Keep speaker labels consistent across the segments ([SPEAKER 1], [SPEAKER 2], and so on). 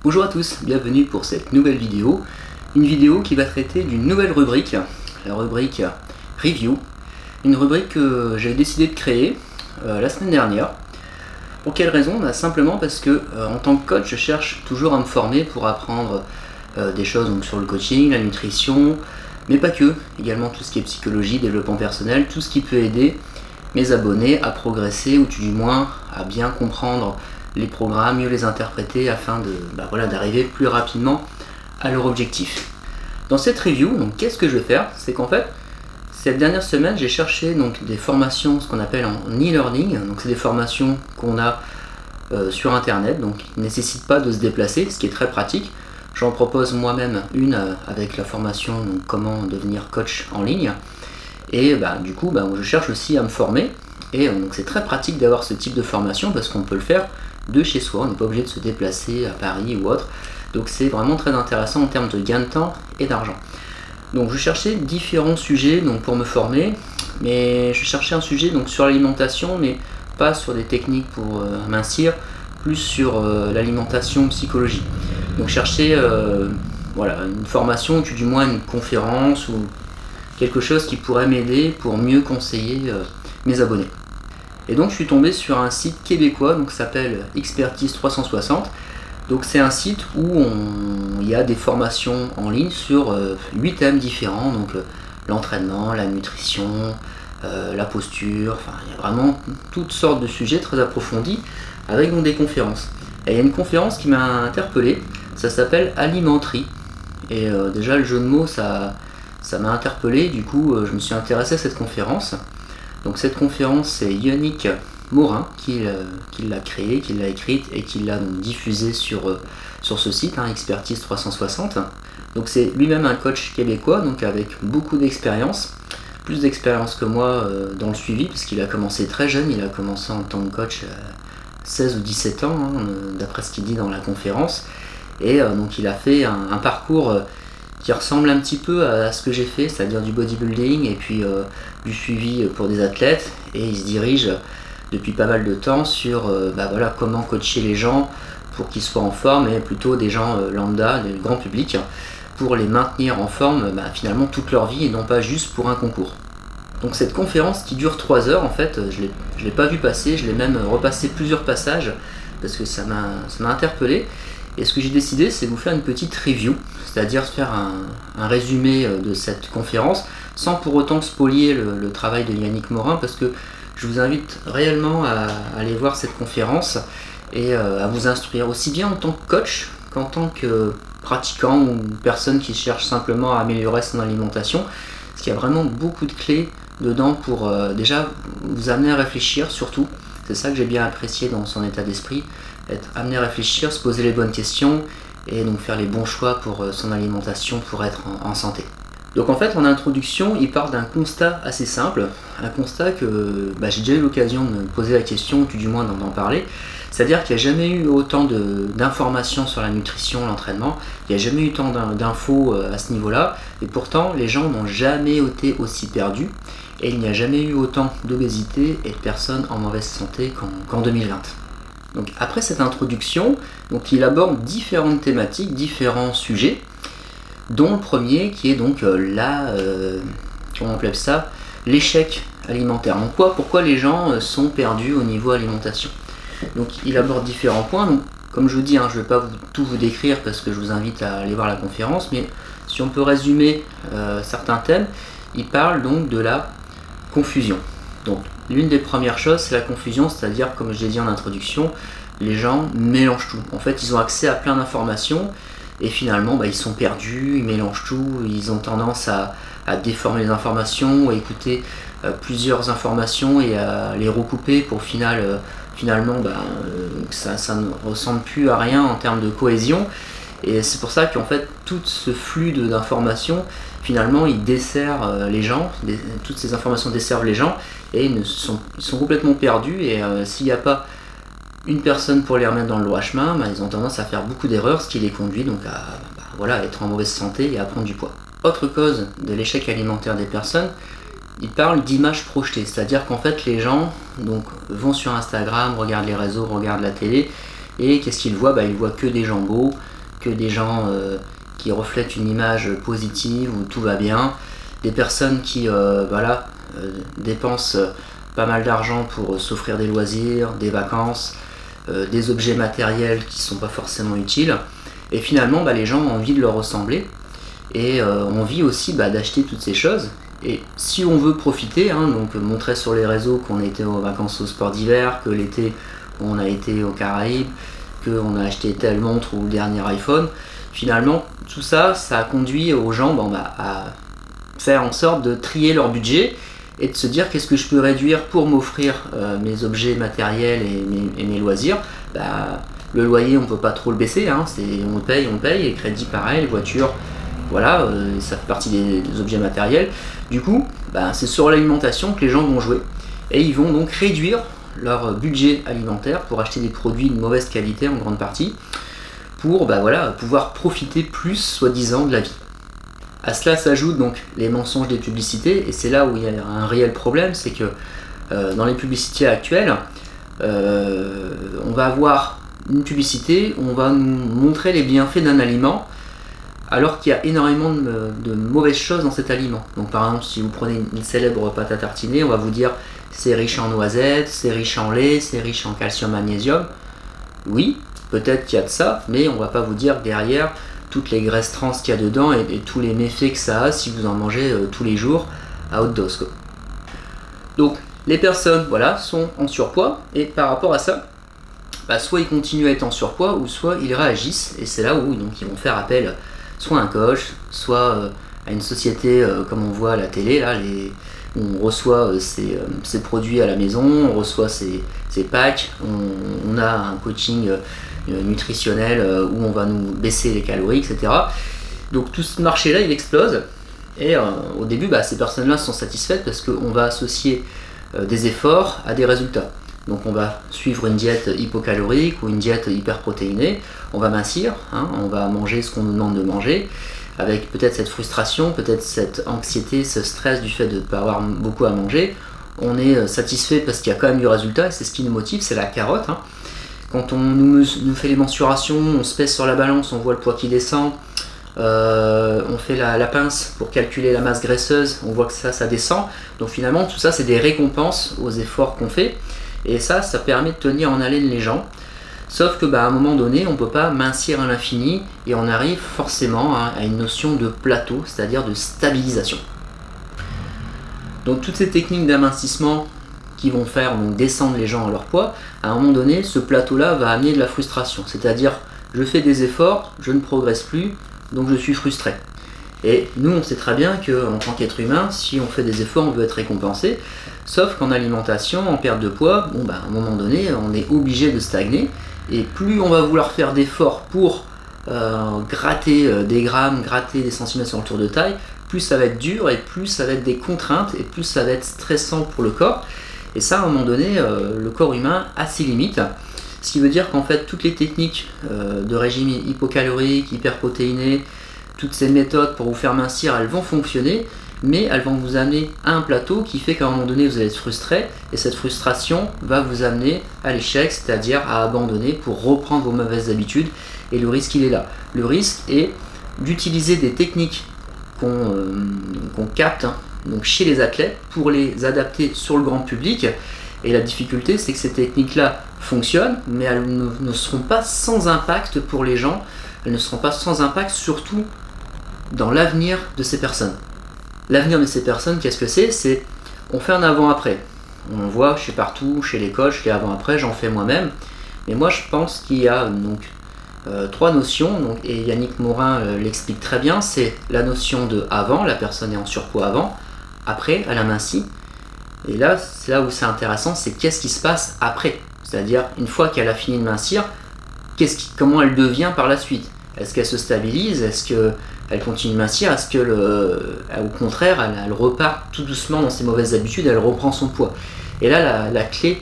[SPEAKER 1] Bonjour à tous, bienvenue pour cette nouvelle vidéo. Une vidéo qui va traiter d'une nouvelle rubrique, la rubrique Review. Une rubrique que j'ai décidé de créer la semaine dernière. Pour quelle raison? Simplement parce que en tant que coach, je cherche toujours à me former pour apprendre des choses donc, sur le coaching, la nutrition, mais pas que, également tout ce qui est psychologie, développement personnel, tout ce qui peut aider mes abonnés à progresser ou tout du moins à bien comprendre les programmes, mieux les interpréter afin d'arriver plus rapidement à leur objectif. Dans cette review, donc qu'est-ce que je vais faire? C'est qu'en fait, cette dernière semaine, j'ai cherché donc des formations, ce qu'on appelle en e-learning. Donc c'est des formations qu'on a sur internet, donc qui ne nécessitent pas de se déplacer, ce qui est très pratique. J'en propose moi-même une avec la formation donc, comment devenir coach en ligne. Et du coup, je cherche aussi à me former. Et donc c'est très pratique d'avoir ce type de formation parce qu'on peut le faire de chez soi, on n'est pas obligé de se déplacer à Paris ou autre. Donc c'est vraiment très intéressant en termes de gain de temps et d'argent. Donc je cherchais différents sujets donc, pour me former, mais je cherchais un sujet donc, sur l'alimentation, mais pas sur des techniques pour mincir, plus sur l'alimentation psychologie. Donc je cherchais une formation, ou du moins une conférence ou quelque chose qui pourrait m'aider pour mieux conseiller mes abonnés. Et donc je suis tombé sur un site québécois donc s'appelle Expertise 360. Donc c'est un site où il y a des formations en ligne sur 8 thèmes différents, donc l'entraînement, la nutrition, la posture, il y a vraiment toutes sortes de sujets très approfondis avec donc des conférences. Et il y a une conférence qui m'a interpellé, ça s'appelle Alimenterie. Et déjà le jeu de mots ça m'a interpellé, du coup je me suis intéressé à cette conférence. Donc cette conférence, c'est Yannick Morin qui l'a créée, qui l'a écrite et qui l'a donc diffusée sur ce site, Expertise 360. Donc c'est lui-même un coach québécois, donc avec beaucoup d'expérience, plus d'expérience que moi dans le suivi, parce qu'il a commencé très jeune, il a commencé en tant que coach à 16 ou 17 ans, d'après ce qu'il dit dans la conférence. Et donc il a fait un parcours qui ressemble un petit peu à ce que j'ai fait, c'est-à-dire du bodybuilding et puis du suivi pour des athlètes, et il se dirige depuis pas mal de temps sur comment coacher les gens pour qu'ils soient en forme, et plutôt des gens lambda, du grand public, pour les maintenir en forme finalement toute leur vie et non pas juste pour un concours. Donc cette conférence qui dure 3 heures, en fait, je l'ai pas vu passer, je l'ai même repassé plusieurs passages parce que ça m'a interpellé. Et ce que j'ai décidé, c'est de vous faire une petite review, c'est-à-dire faire un résumé de cette conférence, sans pour autant spolier le travail de Yannick Morin, parce que je vous invite réellement à aller voir cette conférence et à vous instruire, aussi bien en tant que coach qu'en tant que pratiquant ou personne qui cherche simplement à améliorer son alimentation, parce qu'il y a vraiment beaucoup de clés dedans pour déjà vous amener à réfléchir surtout. C'est ça que j'ai bien apprécié dans son état d'esprit, être amené à réfléchir, se poser les bonnes questions et donc faire les bons choix pour son alimentation pour être en santé. Donc en fait en introduction il part d'un constat assez simple, un constat que j'ai déjà eu l'occasion de me poser la question, ou tout du moins d'en parler, c'est-à-dire qu'il n'y a jamais eu autant d'informations sur la nutrition, l'entraînement, il n'y a jamais eu tant d'infos à ce niveau-là, et pourtant les gens n'ont jamais été aussi perdus, et il n'y a jamais eu autant d'obésité et de personnes en mauvaise santé qu'en 2020. Donc après cette introduction, donc il aborde différentes thématiques, différents sujets, dont le premier qui est donc comment on appelle ça, l'échec alimentaire. Donc pourquoi les gens sont perdus au niveau alimentation. Donc il aborde différents points. Donc, comme je vous dis, je ne vais pas tout vous décrire parce que je vous invite à aller voir la conférence, mais si on peut résumer certains thèmes, il parle donc de la confusion. Donc l'une des premières choses, c'est la confusion, c'est-à-dire, comme je l'ai dit en introduction, les gens mélangent tout. En fait, ils ont accès à plein d'informations et finalement, ils sont perdus, ils mélangent tout, ils ont tendance à déformer les informations, à écouter plusieurs informations et à les recouper pour finalement ça ne ressemble plus à rien en termes de cohésion. Et c'est pour ça qu'en fait, tout ce flux d'informations, finalement, il dessert les gens, toutes ces informations desservent les gens, et ils sont complètement perdus, et s'il n'y a pas une personne pour les remettre dans le droit chemin, ils ont tendance à faire beaucoup d'erreurs, ce qui les conduit donc à être en mauvaise santé et à prendre du poids. Autre cause de l'échec alimentaire des personnes, il parle d'image projetée, c'est-à-dire qu'en fait les gens donc, vont sur Instagram, regardent les réseaux, regardent la télé, et qu'est-ce qu'ils voient? Ils voient que des gens beaux, que des gens qui reflètent une image positive où tout va bien, des personnes qui dépensent pas mal d'argent pour s'offrir des loisirs, des vacances, des objets matériels qui sont pas forcément utiles, et finalement les gens ont envie de leur ressembler et ont envie aussi d'acheter toutes ces choses. Et si on veut profiter, donc montrer sur les réseaux qu'on a été aux vacances au sport d'hiver, que l'été on a été aux Caraïbes, qu'on a acheté telle montre ou le dernier iPhone, finalement tout ça, ça a conduit aux gens à faire en sorte de trier leur budget et de se dire qu'est-ce que je peux réduire pour m'offrir mes objets matériels et mes loisirs. Le loyer on peut pas trop le baisser, on paye, les crédits pareil, les voitures, voilà, ça fait partie des objets matériels. Du coup, c'est sur l'alimentation que les gens vont jouer et ils vont donc réduire leur budget alimentaire pour acheter des produits de mauvaise qualité en grande partie pour pouvoir profiter plus soi-disant de la vie. À cela s'ajoutent donc les mensonges des publicités, et c'est là où il y a un réel problème, c'est que dans les publicités actuelles, on va avoir une publicité où on va nous montrer les bienfaits d'un aliment alors qu'il y a énormément de mauvaises choses dans cet aliment. Donc par exemple, si vous prenez une célèbre pâte à tartiner, on va vous dire c'est riche en noisettes, c'est riche en lait, c'est riche en calcium, magnésium. Oui, peut-être qu'il y a de ça, mais on va pas vous dire derrière toutes les graisses trans qu'il y a dedans et tous les méfaits que ça a si vous en mangez tous les jours à haute dose, quoi. Donc les personnes sont en surpoids, et par rapport à ça, soit ils continuent à être en surpoids ou soit ils réagissent, et c'est là où donc, ils vont faire appel soit à un coach, soit à une société comme on voit à la télé, où on reçoit ces produits à la maison, on reçoit ces packs, on a un coaching nutritionnel où on va nous baisser les calories, etc. Donc tout ce marché-là, il explose, et au début, ces personnes-là sont satisfaites parce qu'on va associer des efforts à des résultats. Donc on va suivre une diète hypocalorique ou une diète hyperprotéinée, on va mincir, on va manger ce qu'on nous demande de manger, avec peut-être cette frustration, peut-être cette anxiété, ce stress du fait de ne pas avoir beaucoup à manger. On est satisfait parce qu'il y a quand même du résultat, et c'est ce qui nous motive, c'est la carotte. Quand on nous fait les mensurations, on se pèse sur la balance, on voit le poids qui descend, on fait la pince pour calculer la masse graisseuse, on voit que ça descend. Donc finalement tout ça c'est des récompenses aux efforts qu'on fait, et ça permet de tenir en haleine les gens. Sauf que à un moment donné on ne peut pas mincir à l'infini, et on arrive forcément à une notion de plateau, c'est-à-dire de stabilisation. Donc toutes ces techniques d'amincissement qui vont faire donc descendre les gens à leur poids, à un moment donné ce plateau-là va amener de la frustration, c'est-à-dire je fais des efforts, je ne progresse plus, donc je suis frustré. Et nous on sait très bien qu'en tant qu'être humain, si on fait des efforts on veut être récompensé, sauf qu'en alimentation, en perte de poids, à un moment donné on est obligé de stagner, et plus on va vouloir faire d'efforts pour gratter des grammes, gratter des centimètres sur le tour de taille, plus ça va être dur, et plus ça va être des contraintes, et plus ça va être stressant pour le corps. Et ça, à un moment donné, le corps humain a ses limites. Ce qui veut dire qu'en fait, toutes les techniques de régime hypocalorique, hyperprotéiné, toutes ces méthodes pour vous faire mincir, elles vont fonctionner, mais elles vont vous amener à un plateau qui fait qu'à un moment donné, vous allez être frustré, et cette frustration va vous amener à l'échec, c'est-à-dire à abandonner pour reprendre vos mauvaises habitudes. Et le risque, il est là. Le risque est d'utiliser des techniques qu'on capte donc chez les athlètes pour les adapter sur le grand public. Et la difficulté, c'est que ces techniques-là fonctionnent, mais elles ne seront pas sans impact pour les gens. Elles ne seront pas sans impact, surtout dans l'avenir de ces personnes. L'avenir de ces personnes, qu'est-ce que c'est ? C'est on fait un avant-après. On voit chez partout, chez les coachs, les avant-après, j'en fais moi-même. Mais moi, je pense qu'il y a donc trois notions, et Yannick Morin l'explique très bien. C'est la notion de avant, la personne est en surpoids avant, après, elle a minci. Et là, c'est là où c'est intéressant, c'est qu'est-ce qui se passe après. C'est-à-dire, une fois qu'elle a fini de mincir, comment elle devient par la suite. Est-ce qu'elle se stabilise ? Est-ce qu'elle continue de mincir ? Est-ce que, au contraire, elle repart tout doucement dans ses mauvaises habitudes, elle reprend son poids ? Et là, la clé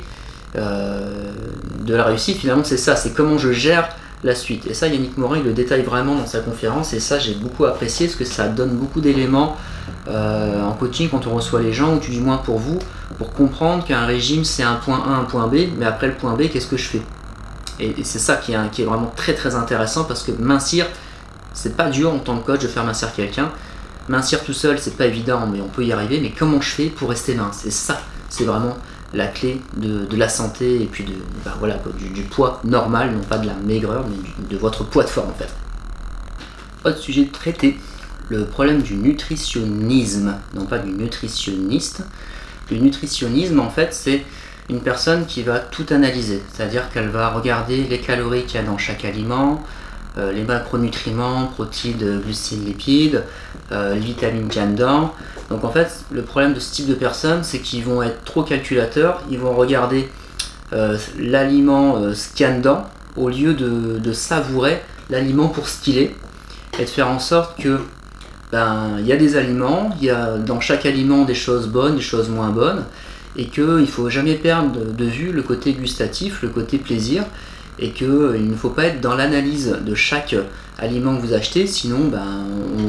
[SPEAKER 1] de la réussite, finalement, c'est ça, c'est comment je gère la suite. Et ça, Yannick Morin, il le détaille vraiment dans sa conférence, et ça, j'ai beaucoup apprécié, parce que ça donne beaucoup d'éléments en coaching quand on reçoit les gens, ou du moins pour vous, pour comprendre qu'un régime, c'est un point A, un point B, mais après le point B, qu'est-ce que je fais ? Et c'est ça qui est vraiment très très intéressant, parce que mincir, c'est pas dur en tant que coach de faire mincir quelqu'un. Mincir tout seul, c'est pas évident, mais on peut y arriver. Mais comment je fais pour rester mince? Et ça, c'est vraiment la clé de la santé et puis voilà, du poids normal, non pas de la maigreur, mais de votre poids de forme en fait. Autre sujet traité, le problème du nutritionnisme, non pas du nutritionniste. Le nutritionnisme en fait, c'est une personne qui va tout analyser, c'est-à-dire qu'elle va regarder les calories qu'il y a dans chaque aliment, les macronutriments, protéines, glucides, lipides, les vitamines qu'il y a dedans. Donc en fait, le problème de ce type de personnes, c'est qu'ils vont être trop calculateurs, ils vont regarder l'aliment ce qu'il y a dedans, au lieu de savourer l'aliment pour ce qu'il est, et de faire en sorte que il y a des aliments, il y a dans chaque aliment des choses bonnes, des choses moins bonnes, et qu'il ne faut jamais perdre de vue le côté gustatif, le côté plaisir, et qu'il ne faut pas être dans l'analyse de chaque aliment que vous achetez, sinon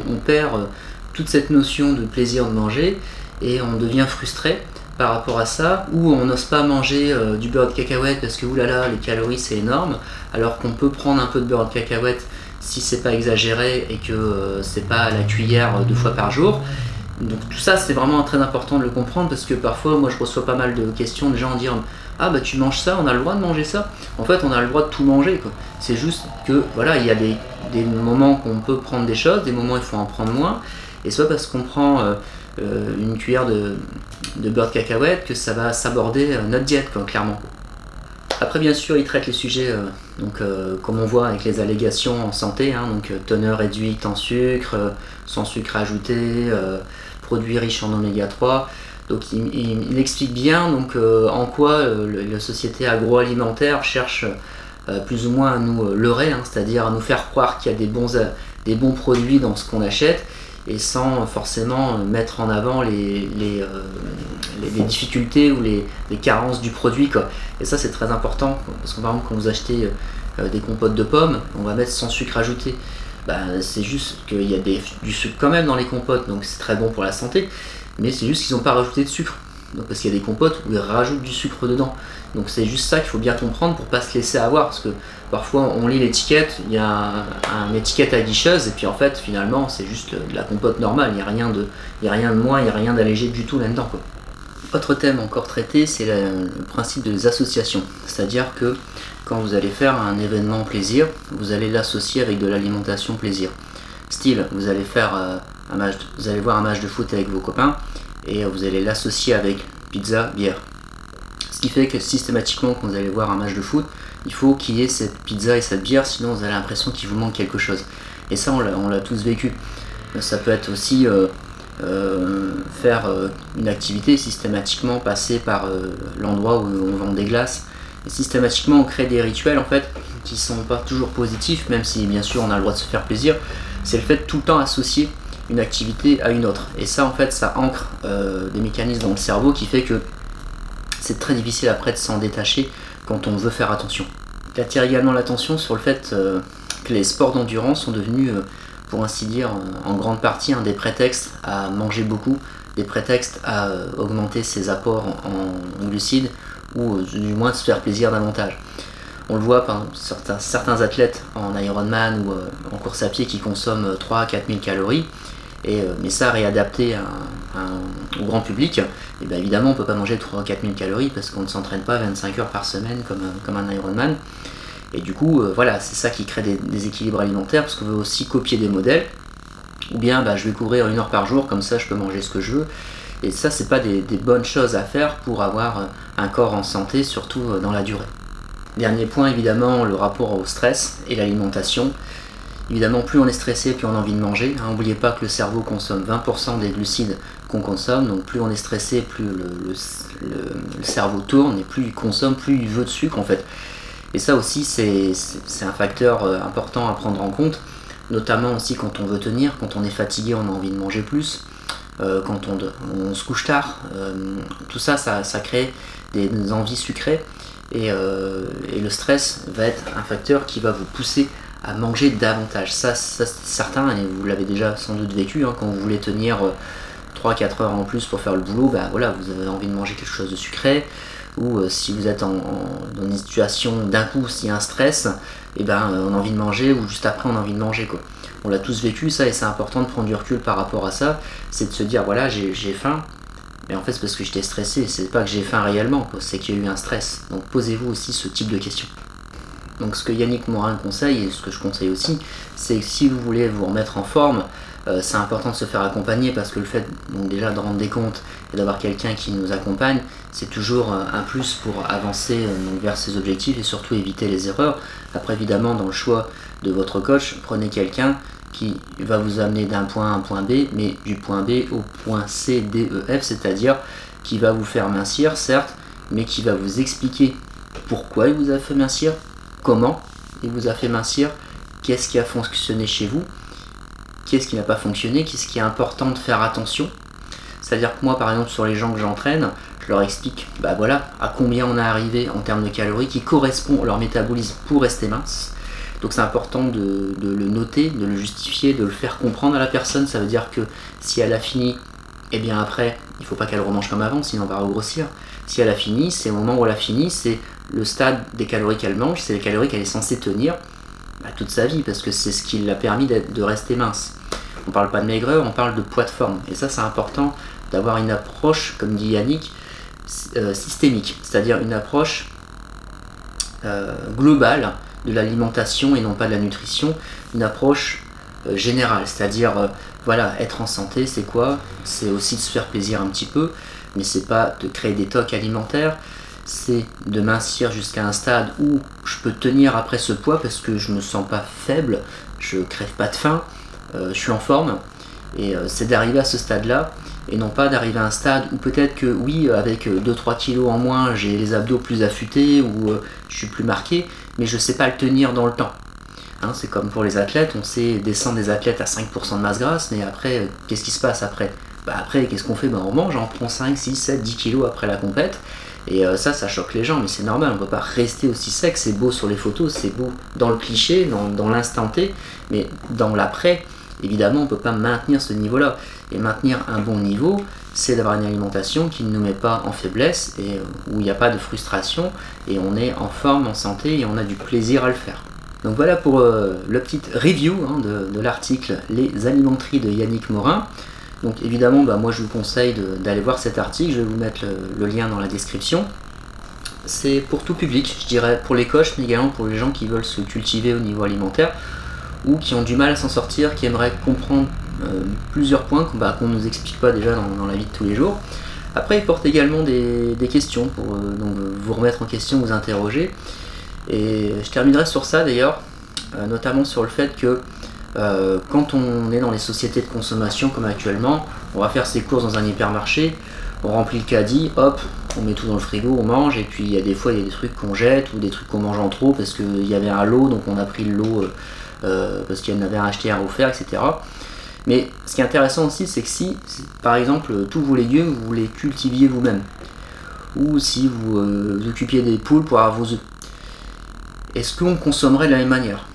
[SPEAKER 1] on perd toute cette notion de plaisir de manger, et on devient frustré par rapport à ça, ou on n'ose pas manger du beurre de cacahuète parce que oulala, les calories c'est énorme, alors qu'on peut prendre un peu de beurre de cacahuète si c'est pas exagéré et que c'est pas à la cuillère 2 fois par jour. Donc tout ça c'est vraiment très important de le comprendre, parce que parfois moi je reçois pas mal de questions de gens dire ah bah tu manges ça, on a le droit de manger ça. En fait on a le droit de tout manger quoi. C'est juste que voilà, il y a des moments qu'on peut prendre des choses, des moments il faut en prendre moins, et soit parce qu'on prend une cuillère de beurre de cacahuète que ça va s'aborder notre diète quoi, clairement. Après bien sûr il traite les sujets comme on voit avec les allégations en santé, donc teneur réduite en sucre, sans sucre ajouté, produits riches en oméga 3. Donc il explique bien en quoi la société agroalimentaire cherche plus ou moins à nous leurrer, c'est-à-dire à nous faire croire qu'il y a des bons produits dans ce qu'on achète, et sans forcément mettre en avant les difficultés ou les carences du produit quoi. Et ça c'est très important, parce que par exemple quand vous achetez des compotes de pommes, on va mettre sans sucre ajouté. C'est juste qu'il y a du sucre quand même dans les compotes, donc c'est très bon pour la santé, mais c'est juste qu'ils n'ont pas rajouté de sucre. Donc, parce qu'il y a des compotes où ils rajoutent du sucre dedans. Donc c'est juste ça qu'il faut bien comprendre pour pas se laisser avoir, parce que parfois on lit l'étiquette, il y a une étiquette aguicheuse, et puis en fait finalement c'est juste de la compote normale, il n'y a rien de moins, il n'y a rien d'allégé du tout là-dedans quoi. Autre thème encore traité, c'est le principe des associations, c'est-à-dire que quand vous allez faire un événement plaisir, vous allez l'associer avec de l'alimentation plaisir. Style, vous allez voir un match de foot avec vos copains, et vous allez l'associer avec pizza, bière. Ce qui fait que systématiquement quand vous allez voir un match de foot, il faut qu'il y ait cette pizza et cette bière, sinon vous avez l'impression qu'il vous manque quelque chose. Et ça on l'a tous vécu. Ça peut être aussi faire une activité, systématiquement passer par l'endroit où on vend des glaces. Et systématiquement on crée des rituels en fait qui sont pas toujours positifs, même si bien sûr on a le droit de se faire plaisir. C'est le fait de tout le temps associer une activité à une autre, et ça en fait ça ancre des mécanismes dans le cerveau qui fait que c'est très difficile après de s'en détacher quand on veut faire attention. J'attire également l'attention sur le fait que les sports d'endurance sont devenus pour ainsi dire en grande partie des prétextes à manger beaucoup, des prétextes à augmenter ses apports en glucides, ou du moins de se faire plaisir davantage. On le voit par certains athlètes en Ironman ou en course à pied qui consomment 3 à 4 000 calories, mais ça réadapté au grand public, et bien évidemment on ne peut pas manger 3 à 4 000 calories parce qu'on ne s'entraîne pas 25 heures par semaine comme un Ironman. Et du coup voilà, c'est ça qui crée des déséquilibres alimentaires, parce qu'on veut aussi copier des modèles, ou bien je vais courir 1 heure par jour, comme ça je peux manger ce que je veux. Et ça c'est pas des bonnes choses à faire pour avoir un corps en santé, surtout dans la durée. Dernier point évidemment, le rapport au stress et l'alimentation. Évidemment, plus on est stressé, plus on a envie de manger. N'oubliez pas que le cerveau consomme 20% des glucides qu'on consomme, donc plus on est stressé, plus le cerveau tourne, et plus il consomme, plus il veut de sucre en fait. Et ça aussi c'est un facteur important à prendre en compte, notamment aussi quand on veut tenir, quand on est fatigué on a envie de manger plus, quand on se couche tard, tout ça crée des envies sucrées, et le stress va être un facteur qui va vous pousser à manger davantage. Ça c'est certain, et vous l'avez déjà sans doute vécu, quand vous voulez tenir 3-4 heures en plus pour faire le boulot, bah voilà, vous avez envie de manger quelque chose de sucré, ou si vous êtes dans une situation d'un coup, s'il y a un stress, et ben on a envie de manger, ou juste après on a envie de manger quoi. On l'a tous vécu ça, et c'est important de prendre du recul par rapport à ça, c'est de se dire voilà, j'ai faim, mais en fait c'est parce que j'étais stressé, c'est pas que j'ai faim réellement, c'est qu'il y a eu un stress. Donc posez-vous aussi ce type de questions. Donc ce que Yannick Morin conseille, et ce que je conseille aussi, c'est que si vous voulez vous remettre en forme, c'est important de se faire accompagner, parce que le fait donc déjà de rendre des comptes et d'avoir quelqu'un qui nous accompagne, c'est toujours un plus pour avancer donc vers ses objectifs et surtout éviter les erreurs. Après évidemment dans le choix de votre coach, prenez quelqu'un qui va vous amener d'un point A à un point B, mais du point B au point C, D, E, F, c'est-à-dire qui va vous faire mincir certes, mais qui va vous expliquer pourquoi il vous a fait mincir, comment il vous a fait mincir, qu'est-ce qui a fonctionné chez vous, qu'est-ce qui n'a pas fonctionné, qu'est-ce qui est important de faire attention. C'est-à-dire que moi par exemple sur les gens que j'entraîne, je leur explique bah voilà, à combien on est arrivé en termes de calories qui correspond à leur métabolisme pour rester mince. Donc c'est important de le noter, de le justifier, de le faire comprendre à la personne. Ça veut dire que si elle a fini, et bien après, il ne faut pas qu'elle remange comme avant, sinon on va regrossir. Si elle a fini, c'est au moment où elle a fini, c'est le stade des calories qu'elle mange, c'est les calories qu'elle est censée tenir toute sa vie, parce que c'est ce qui l'a permis de rester mince. On parle pas de maigreur, on parle de poids de forme. Et ça c'est important d'avoir une approche, comme dit Yannick, systémique, c'est-à-dire une approche globale de l'alimentation et non pas de la nutrition, une approche générale, c'est-à-dire voilà, être en santé, c'est quoi? C'est aussi de se faire plaisir un petit peu, mais c'est pas de créer des tocs alimentaires, c'est de mincir jusqu'à un stade où je peux tenir après ce poids parce que je me sens pas faible, je crève pas de faim, je suis en forme, et c'est d'arriver à ce stade-là, et non pas d'arriver à un stade où peut-être que oui, avec 2-3 kilos en moins, j'ai les abdos plus affûtés, ou je suis plus marqué, mais je sais pas le tenir dans le temps. Hein, c'est comme pour les athlètes, on sait descendre des athlètes à 5% de masse grasse, mais après, qu'est-ce qui se passe après? Après, qu'est-ce qu'on fait? On mange, on prend 5, 6, 7, 10 kilos après la compète, et ça choque les gens, mais c'est normal, on ne peut pas rester aussi sec, c'est beau sur les photos, c'est beau dans le cliché, dans l'instant T, mais dans l'après, évidemment, on ne peut pas maintenir ce niveau-là. Et maintenir un bon niveau, c'est d'avoir une alimentation qui ne nous met pas en faiblesse, et où il n'y a pas de frustration, et on est en forme, en santé, et on a du plaisir à le faire. Donc voilà pour le petit review de l'article Les alimenteries de Yannick Morin. Donc évidemment, moi je vous conseille d'aller voir cet article, je vais vous mettre le lien dans la description. C'est pour tout public, je dirais pour les coachs, mais également pour les gens qui veulent se cultiver au niveau alimentaire, ou qui ont du mal à s'en sortir, qui aimeraient comprendre plusieurs points qu'on ne nous explique pas déjà dans la vie de tous les jours. Après, il porte également des questions pour donc, vous remettre en question, vous interroger. Et je terminerai sur ça d'ailleurs, notamment sur le fait que quand on est dans les sociétés de consommation comme actuellement, on va faire ses courses dans un hypermarché, on remplit le caddie, hop, on met tout dans le frigo, on mange, et puis il y a des fois il y a des trucs qu'on jette, ou des trucs qu'on mange en trop parce qu'il y avait un lot, donc on a pris le lot parce qu'il y en avait un acheté, un offert, etc. Mais ce qui est intéressant aussi, c'est que si, par exemple, tous vos légumes, vous les cultiviez vous-même, ou si vous occupiez des poules pour avoir vos œufs, est-ce qu'on consommerait de la même manière?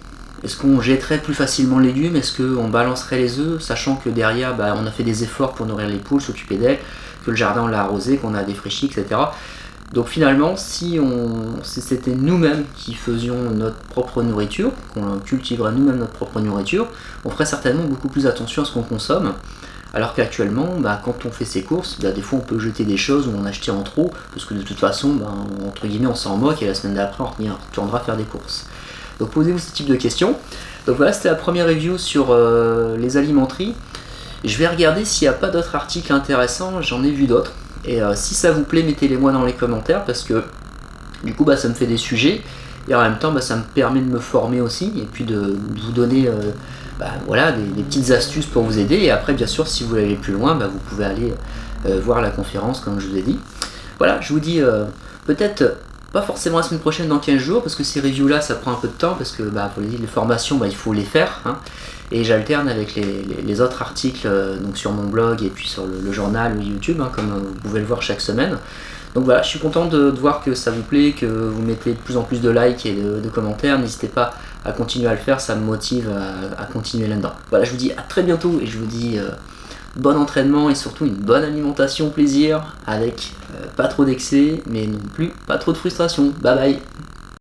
[SPEAKER 1] Est-ce qu'on jetterait plus facilement les légumes? Est-ce qu'on balancerait les œufs, sachant que derrière, on a fait des efforts pour nourrir les poules, s'occuper d'elles, que le jardin on l'a arrosé, qu'on a défraîchi, etc. Donc finalement, si c'était nous-mêmes qui faisions notre propre nourriture, qu'on cultiverait nous-mêmes notre propre nourriture, on ferait certainement beaucoup plus attention à ce qu'on consomme. Alors qu'actuellement, quand on fait ses courses, des fois on peut jeter des choses ou en acheter en trop, parce que de toute façon, entre guillemets, on s'en moque, et la semaine d'après, on retournera faire des courses. Donc posez-vous ce type de questions. Donc voilà, c'était la première review sur les alimenteries. Je vais regarder s'il n'y a pas d'autres articles intéressants, j'en ai vu d'autres. Et si ça vous plaît, mettez-les moi dans les commentaires, parce que du coup ça me fait des sujets, et en même temps ça me permet de me former aussi, et puis de vous donner voilà, des petites astuces pour vous aider. Et après bien sûr, si vous voulez aller plus loin, vous pouvez aller voir la conférence comme je vous ai dit. Voilà, je vous dis peut-être pas forcément la semaine prochaine, dans 15 jours, parce que ces reviews là ça prend un peu de temps, parce que pour les formations il faut les faire, et j'alterne avec les autres articles donc sur mon blog et puis sur le journal ou YouTube, comme vous pouvez le voir chaque semaine. Donc voilà, je suis content de voir que ça vous plaît, que vous mettez de plus en plus de likes et de commentaires. N'hésitez pas à continuer à le faire, ça me motive à continuer là-dedans. Voilà, je vous dis à très bientôt, et je vous dis bon entraînement et surtout une bonne alimentation plaisir, avec pas trop d'excès, mais non plus pas trop de frustration. Bye bye.